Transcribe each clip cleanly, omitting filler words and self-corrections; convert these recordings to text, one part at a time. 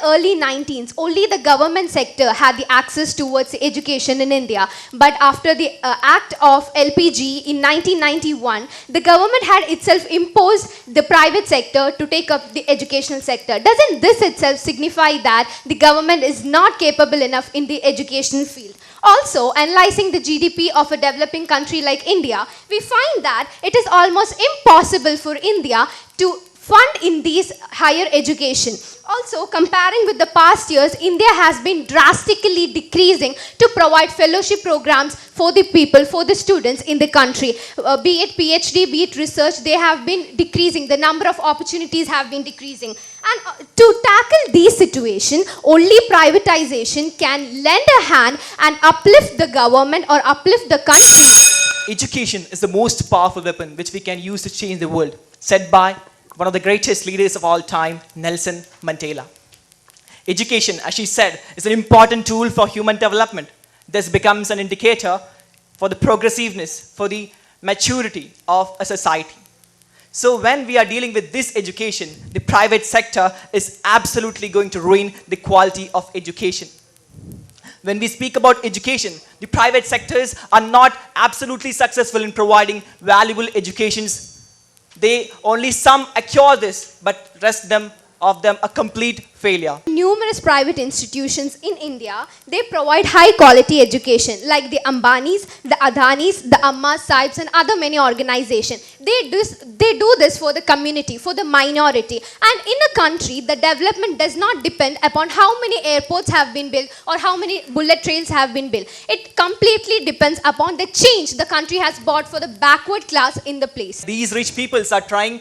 early 19s, only the government sector had the access towards education in India. But after the Act of LPG in 1991, the government had itself imposed the private sector to take up the educational sector. Doesn't this itself signify that the government is not capable enough in the education field? Also, analyzing the GDP of a developing country like India, we find that it is almost impossible for India to fund in these higher education. Also, comparing with the past years, India has been drastically decreasing to provide fellowship programs for the people, for the students in the country. Be it PhD, be it research, they have been decreasing. The number of opportunities have been decreasing. And to tackle these situations, only privatization can lend a hand and uplift the government or uplift the country. Education is the most powerful weapon which we can use to change the world, said by one of the greatest leaders of all time, Nelson Mandela. Education, as she said, is an important tool for human development. This becomes an indicator for the progressiveness, for the maturity of a society. So when we are dealing with this education, the private sector is absolutely going to ruin the quality of education. When we speak about education, the private sectors are not absolutely successful in providing valuable educations. They only some acquire this, but rest of them a complete failure. Numerous private institutions in India, they provide high quality education like the Ambanis, the Adanis, the Amma Sahibs and other many organizations. They do this for the community, for the minority. And in a country, the development does not depend upon how many airports have been built or how many bullet trains have been built. It completely depends upon the change the country has brought for the backward class in the place. These rich peoples are trying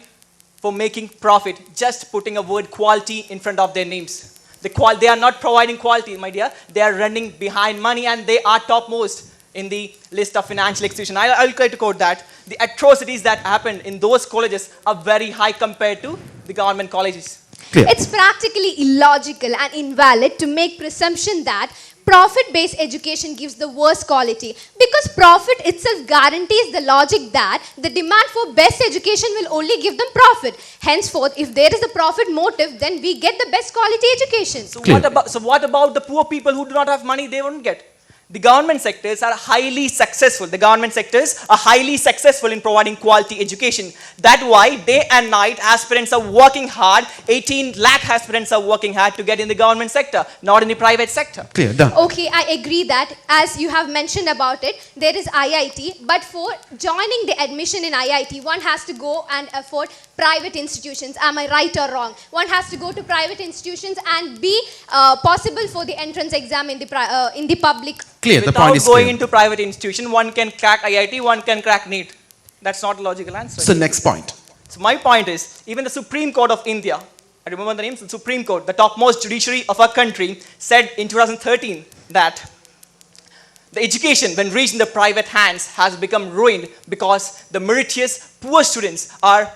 for making profit, just putting a word quality in front of their names. They are not providing quality, my dear. They are running behind money and they are topmost in the list of financial institutions. I'll try to quote that. The atrocities that happened in those colleges are very high compared to the government colleges. Clear. It's practically illogical and invalid to make presumption that profit-based education gives the worst quality, because profit itself guarantees the logic that the demand for best education will only give them profit. Henceforth, if there is a profit motive, then we get the best quality education. So what about the poor people who do not have money? They won't get. The government sectors are highly successful. The government sectors are highly successful in providing quality education. That's why day and night aspirants are working hard. 18 lakh aspirants are working hard to get in the government sector, not in the private sector. Clear, done. Okay, I agree that as you have mentioned about it, there is IIT, but for joining the admission in IIT, one has to go and afford private institutions. Am I right or wrong? One has to go to private institutions and be possible for the entrance exam in the public. Clear, the point is clear. Without going into private institution, one can crack IIT, one can crack NEET. That's not a logical answer. So next point. So my point is, even the Supreme Court of India, I remember the name, the Supreme Court, the topmost judiciary of our country, said in 2013 that the education, when reached in the private hands, has become ruined because the meritorious poor students are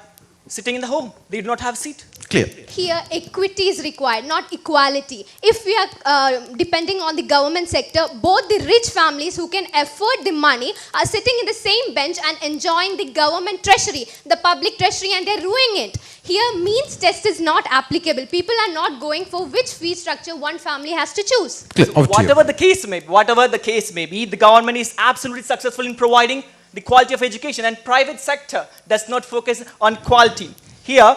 sitting in the home. They do not have a seat. Clear. Here, equity is required, not equality. If we are depending on the government sector, both the rich families who can afford the money are sitting in the same bench and enjoying the government treasury, the public treasury, and they're ruining it. Here, means test is not applicable. People are not going for which fee structure one family has to choose. Clear. So whatever the case may be, the government is absolutely successful in providing the quality of education, and private sector does not focus on quality. Here,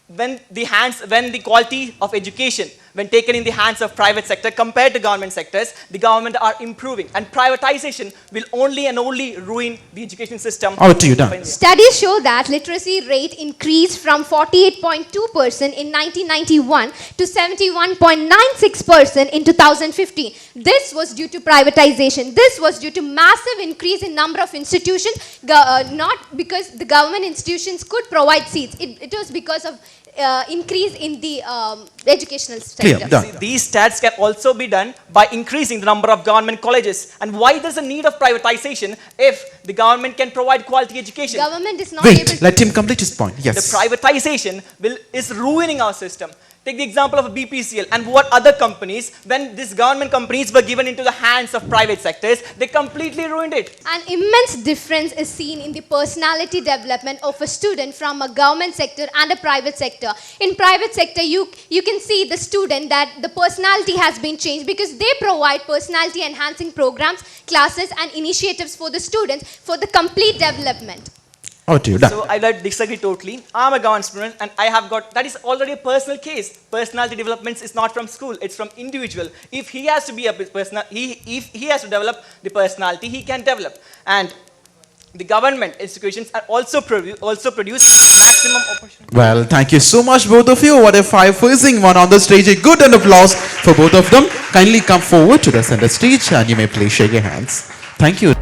when the quality of education, when taken in the hands of private sector compared to government sectors, the government are improving, and privatization will only and only ruin the education system. Over to you, Dan. Studies show that literacy rate increased from 48.2% in 1991 to 71.96% in 2015. This was due to privatization. This was due to massive increase in number of institutions, not because the government institutions could provide seats. It was because of increase in the educational sector. These stats can also be done by increasing the number of government colleges. And why there's a need of privatization if the government can provide quality education? Government is not able to... Let him complete his point. Yes. The privatization is ruining our system. Take the example of a BPCL and what other companies, when these government companies were given into the hands of private sectors, they completely ruined it. An immense difference is seen in the personality development of a student from a government sector and a private sector. In private sector, you can see the student that the personality has been changed because they provide personality enhancing programs, classes and initiatives for the students for the complete development. Over to you. Done. So I disagree totally. I'm a government student and I have got, that is already a personal case. Personality development is not from school, it's from individual. If he has to be a person, if he has to develop the personality, he can develop. And the government institutions are also produce maximum opportunity. Well, thank you so much, both of you. What a fire-fizzing one on the stage. A good and applause for both of them. Kindly come forward to the center stage and you may please shake your hands. Thank you.